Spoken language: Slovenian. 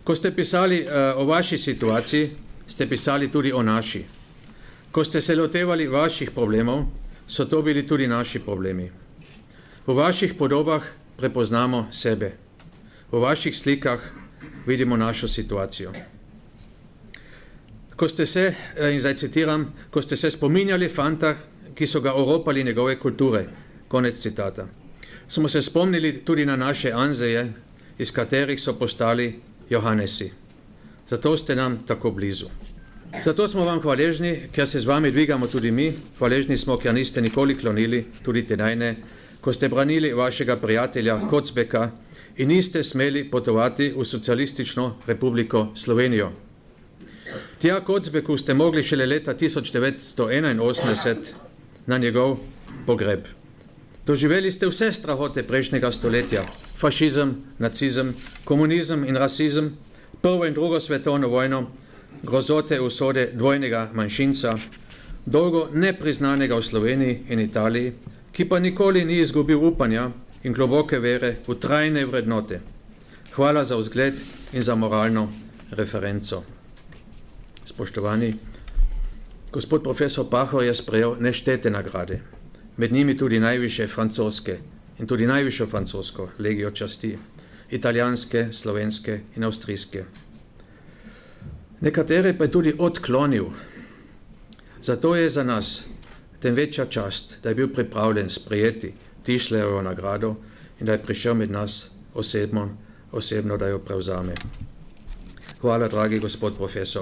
Ko ste pisali o vaši situaciji, ste pisali tudi o naši. Ko ste se lotevali vaših problemov, so to bili tudi naši problemi. V vaših podobah prepoznamo sebe. V vaših slikah vidimo našo situacijo. Ko ste se, in zdaj citiram, ko ste se spominjali fanta, ki so ga oropali njegove kulture, konec citata, smo se spomnili tudi na naše Anzeje, iz katerih so postali Johannesi. Zato ste nam tako blizu. Zato smo vam hvaležni, ker se z vami dvigamo tudi mi, hvaležni smo, ker niste nikoli klonili, tudi tedaj ne, ko ste branili vašega prijatelja Kocbeka in niste smeli potovati v Socialistično republiko Slovenijo. Tja Kocbeku ste mogli šele leta 1981 na njegov pogreb. Doživeli ste vse strahote prejšnjega stoletja, fašizem, nacizem, komunizem in rasizem, prvo in drugo svetovno vojno, grozote usode dvojnega manjšinca, dolgo nepriznanega v Sloveniji in Italiji, ki pa nikoli ni izgubil upanja in globoke vere v trajne vrednote. Hvala za vzgled in za moralno referenco. Spoštovani, gospod profesor Pahor je sprejel neštete nagrade, med njimi tudi najvišje francoske in tudi najvišjo francosko legijo časti, italijanske, slovenske in avstrijske. Nekatere pa je tudi odklonil. Zato je za nas tem večja čast, da je bil pripravljen sprejeti Tischlerjevo nagrado in da je prišel med nas osebno, da jo prevzame. Hvala, dragi gospod profesor.